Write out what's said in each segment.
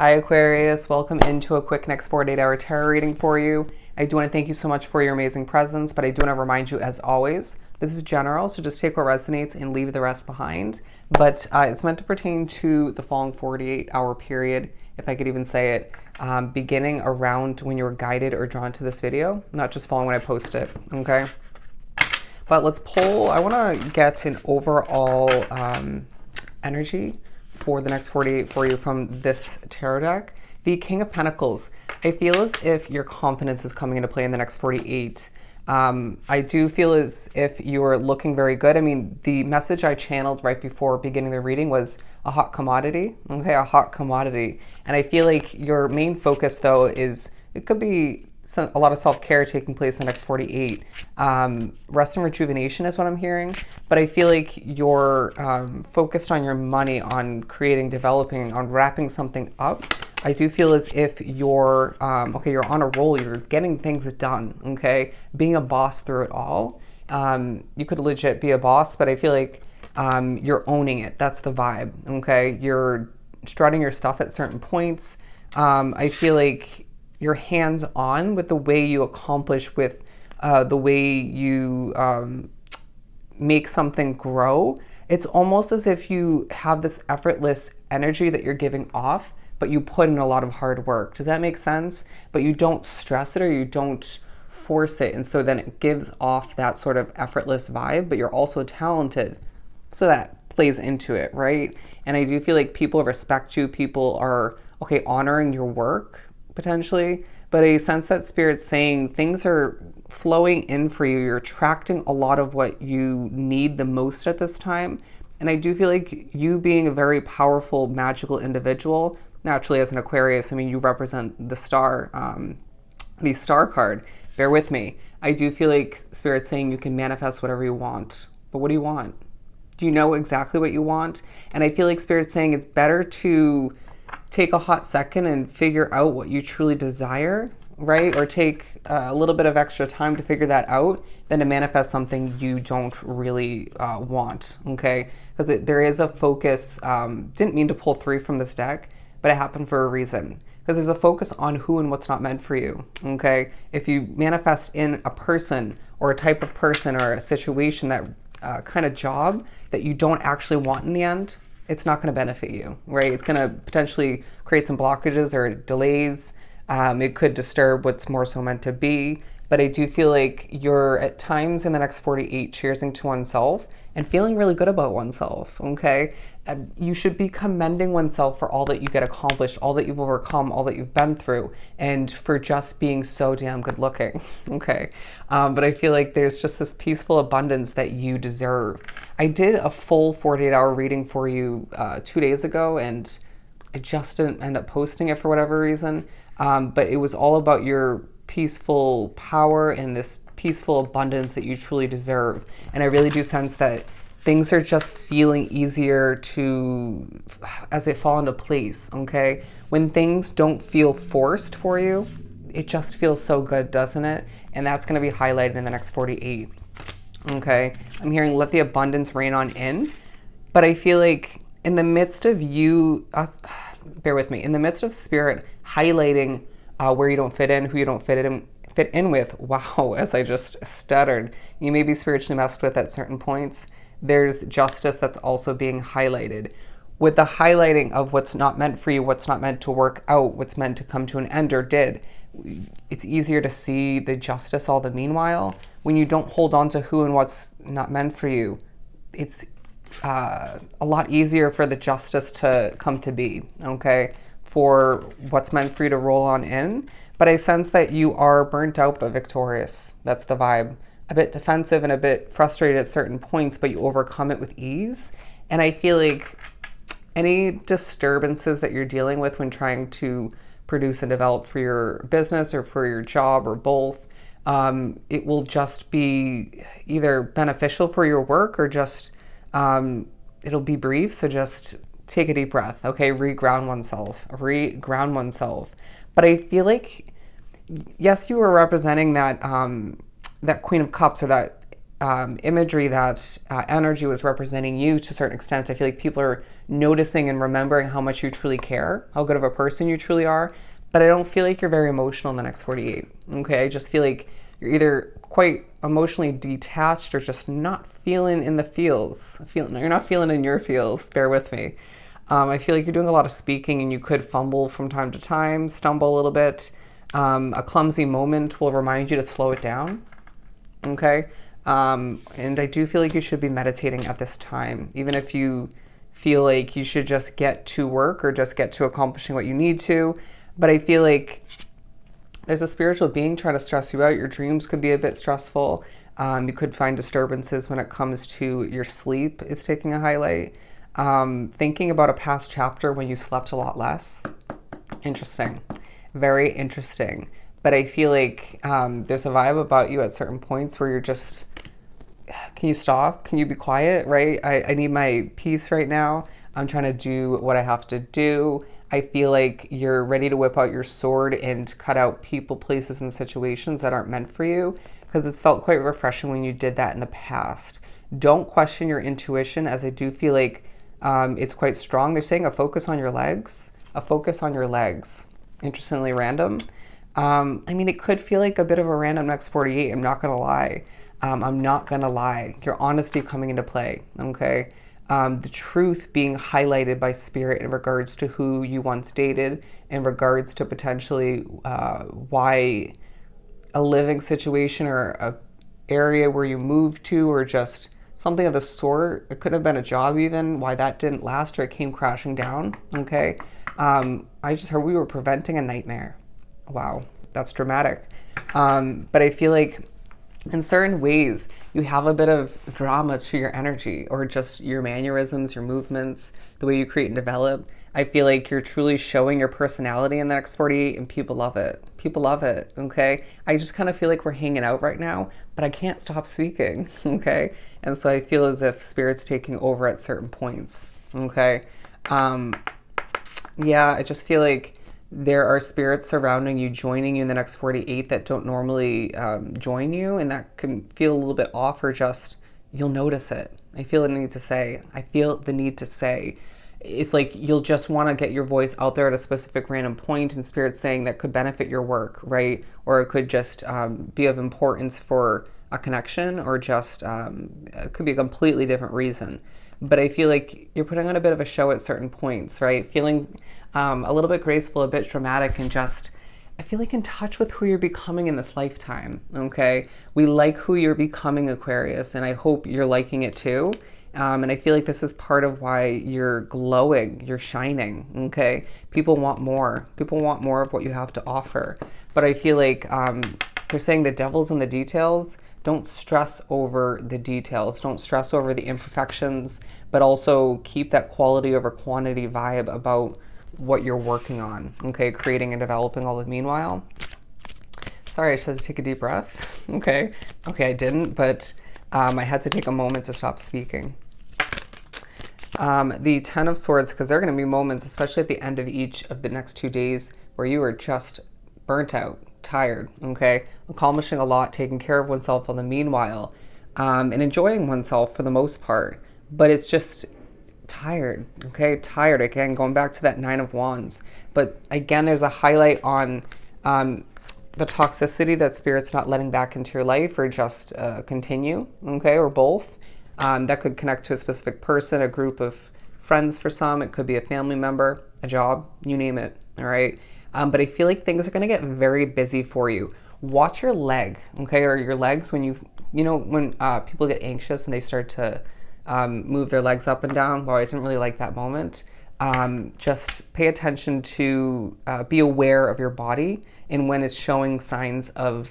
Hi Aquarius, welcome into a quick next 48-hour tarot reading for you. I do want to thank you so much for your amazing presence, but I do want to remind you as always, this is general, so just take what resonates and leave the rest behind. But it's meant to pertain to the following 48-hour period, if I could even say it, beginning around when you were guided or drawn to this video, not just following when I post it, okay? But let's pull, I want to get an overall energy for the next 48 for you from this tarot deck. The King of Pentacles. I feel as if your confidence is coming into play in the next 48. I do feel as if you're looking very good. I mean, the message I channeled right before beginning the reading was a hot commodity. Okay, a hot commodity. And I feel like your main focus, though, is it could be a lot of self-care taking place in the next 48. Rest and rejuvenation is what I'm hearing. But I feel like you're focused on your money, on creating, developing, on wrapping something up. I do feel as if you're, okay, you're on a roll. You're getting things done, okay? Being a boss through it all. You could legit be a boss, but I feel like you're owning it. That's the vibe, okay? You're strutting your stuff at certain points. I feel like you're hands-on with the way you accomplish, with the way you make something grow. It's almost as if you have this effortless energy that you're giving off, but you put in a lot of hard work. Does that make sense? But you don't stress it or you don't force it. And so then it gives off that sort of effortless vibe, but you're also talented. So that plays into it, right? And I do feel like people respect you. People are, okay, honoring your work potentially, but I sense that Spirit's saying things are flowing in for you. You're attracting a lot of what you need the most at this time. And I do feel like you being a very powerful, magical individual, naturally as an Aquarius, I mean, you represent the star, the star card. Bear with me. I do feel like Spirit's saying you can manifest whatever you want. But what do you want? Do you know exactly what you want? And I feel like Spirit's saying it's better to take a hot second and figure out what you truly desire, right? Or take a little bit of extra time to figure that out than to manifest something you don't really want, okay? Because there is a focus, didn't mean to pull 3 from this deck, but it happened for a reason. Because there's a focus on who and what's not meant for you, okay? If you manifest in a person or a type of person or a situation, that kind of job that you don't actually want in the end, it's not going to benefit you, right? It's going to potentially create some blockages or delays. It could disturb what's more so meant to be. But I do feel like you're at times in the next 48 cheersing to oneself and feeling really good about oneself, okay? You should be commending oneself for all that you get accomplished, all that you've overcome, all that you've been through, and for just being so damn good looking, okay? But I feel like there's just this peaceful abundance that you deserve. I did a full 48-hour reading for you 2 days ago, and I just didn't end up posting it for whatever reason. But it was all about your peaceful power and this peaceful abundance that you truly deserve. And I really do sense that things are just feeling easier as they fall into place, okay? When things don't feel forced for you, it just feels so good, doesn't it? And that's going to be highlighted in the next 48, okay? I'm hearing let the abundance rain on in, but I feel like in the midst of bear with me, in the midst of Spirit highlighting where you don't fit in, who you don't fit in with, wow, as I just stuttered, you may be spiritually messed with at certain points. There's justice that's also being highlighted. With the highlighting of what's not meant for you, what's not meant to work out, what's meant to come to an end or did, it's easier to see the justice all the meanwhile. When you don't hold on to who and what's not meant for you, it's a lot easier for the justice to come to be, okay? For what's meant for you to roll on in. But I sense that you are burnt out but victorious. That's the vibe. A bit defensive and a bit frustrated at certain points, but you overcome it with ease. And I feel like any disturbances that you're dealing with when trying to produce and develop for your business or for your job or both, it will just be either beneficial for your work or just it'll be brief. So just take a deep breath, okay? Reground oneself. But I feel like, yes, you are representing that that Queen of Cups, or that imagery that energy was representing you to a certain extent. I feel like people are noticing and remembering how much you truly care, how good of a person you truly are. But I don't feel like you're very emotional in the next 48. Okay, I just feel like you're either quite emotionally detached or just not feeling in the feels. You're not feeling in your feels. Bear with me. I feel like you're doing a lot of speaking and you could fumble from time to time, stumble a little bit. A clumsy moment will remind you to slow it down. Okay. And I do feel like you should be meditating at this time, even if you feel like you should just get to work or just get to accomplishing what you need to. But I feel like there's a spiritual being trying to stress you out. Your dreams could be a bit stressful. You could find disturbances when it comes to your sleep is taking a highlight. Thinking about a past chapter when you slept a lot less. Interesting. Very interesting. But I feel like there's a vibe about you at certain points where you're just, can you stop? Can you be quiet, right? I need my peace right now. I'm trying to do what I have to do. I feel like you're ready to whip out your sword and cut out people, places, and situations that aren't meant for you, because this felt quite refreshing when you did that in the past. Don't question your intuition, as I do feel like it's quite strong. They're saying a focus on your legs. A focus on your legs. Interestingly random. I mean, it could feel like a bit of a random next 48. I'm not going to lie. I'm not going to lie. Your honesty coming into play, okay? The truth being highlighted by spirit in regards to who you once dated, in regards to potentially why a living situation or a area where you moved to, or just something of the sort. It could have been a job even, why that didn't last or it came crashing down, okay? I just heard we were preventing a nightmare. Wow, that's dramatic. But I feel like in certain ways, you have a bit of drama to your energy, or just your mannerisms, your movements, the way you create and develop. I feel like you're truly showing your personality in the next 48 and people love it. People love it, okay? I just kind of feel like we're hanging out right now, but I can't stop speaking, okay? And so I feel as if Spirit's taking over at certain points, okay? Yeah, I just feel like there are spirits surrounding you, joining you in the next 48 that don't normally join you, and that can feel a little bit off, or just you'll notice it. I feel the need to say. It's like you'll just want to get your voice out there at a specific random point, and Spirit's saying that could benefit your work, right? Or it could just be of importance for a connection, or just it could be a completely different reason. But I feel like you're putting on a bit of a show at certain points, right? Feeling a little bit graceful, a bit dramatic, and just, I feel like in touch with who you're becoming in this lifetime, okay? We like who you're becoming, Aquarius, and I hope you're liking it too. And I feel like this is part of why you're glowing, you're shining, okay? People want more. People want more of what you have to offer. But I feel like they're saying the devil's in the details. Don't stress over the details. Don't stress over the imperfections, but also keep that quality over quantity vibe about what you're working on, okay? Creating and developing all the meanwhile. Sorry, I just had to take a deep breath. Okay, I didn't, but I had to take a moment to stop speaking. The Ten of Swords, because there are going to be moments, especially at the end of each of the next 2 days, where you are just burnt out, tired, okay? Accomplishing a lot, taking care of oneself on the meanwhile, and enjoying oneself for the most part. But it's just tired, okay? Tired, again, going back to that Nine of Wands. But again, there's a highlight on the toxicity that Spirit's not letting back into your life, or just continue, okay? Or both. That could connect to a specific person, a group of friends for some. It could be a family member, a job, you name it, all right? But I feel like things are going to get very busy for you. Watch your leg, okay? Or your legs when when people get anxious and they start to move their legs up and down. Well, I didn't really like that moment. Just pay attention to be aware of your body and when it's showing signs of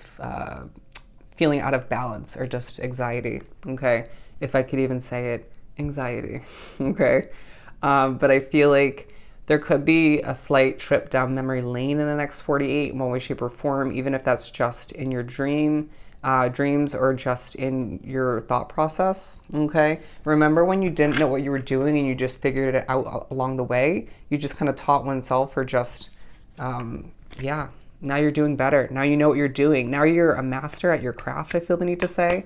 feeling out of balance or just anxiety, okay? If I could even say it, anxiety, okay? But I feel like there could be a slight trip down memory lane in the next 48 in one way, shape, or form, even if that's just in your dreams or just in your thought process, okay? Remember when you didn't know what you were doing and you just figured it out along the way? You just kind of taught oneself, or just, yeah. Now you're doing better. Now you know what you're doing. Now you're a master at your craft, I feel the need to say.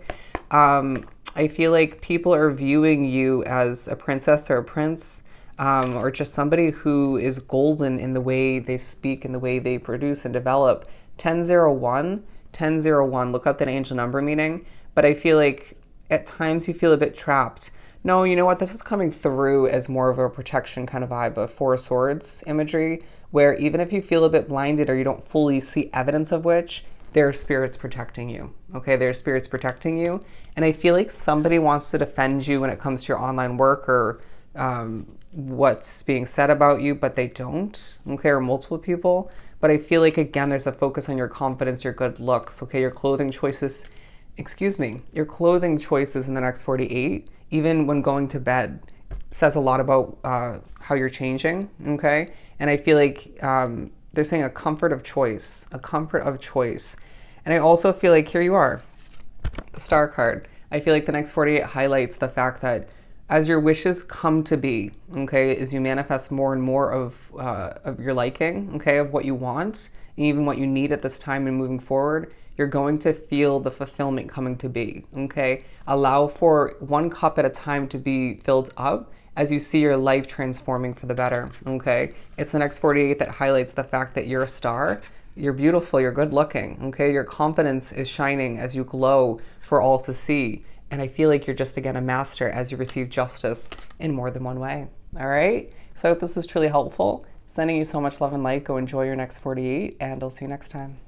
I feel like people are viewing you as a princess or a prince, or just somebody who is golden in the way they speak and the way they produce and develop. 1001, 1001, look up that angel number meaning. But I feel like at times you feel a bit trapped. No, you know what? This is coming through as more of a protection kind of vibe, of Four of Swords imagery, where even if you feel a bit blinded or you don't fully see evidence of which, there are spirits protecting you. Okay, there are spirits protecting you. And I feel like somebody wants to defend you when it comes to your online work or what's being said about you, but they don't. Okay, or multiple people. But I feel like, again, there's a focus on your confidence, your good looks. Okay, your clothing choices, your clothing choices in the next 48, even when going to bed, says a lot about how you're changing. Okay, and I feel like they're saying a comfort of choice, a comfort of choice. And I also feel like here you are, the Star card. I feel like the next 48 highlights the fact that as your wishes come to be, okay, as you manifest more and more of your liking, okay, of what you want, and even what you need at this time and moving forward, you're going to feel the fulfillment coming to be, okay? Allow for one cup at a time to be filled up as you see your life transforming for the better, okay? It's the next 48 that highlights the fact that you're a star, you're beautiful, you're good looking, okay? Your confidence is shining as you glow for all to see. And I feel like you're just, again, a master as you receive justice in more than one way, all right? So I hope this was truly helpful. Sending you so much love and light. Go enjoy your next 48, and I'll see you next time.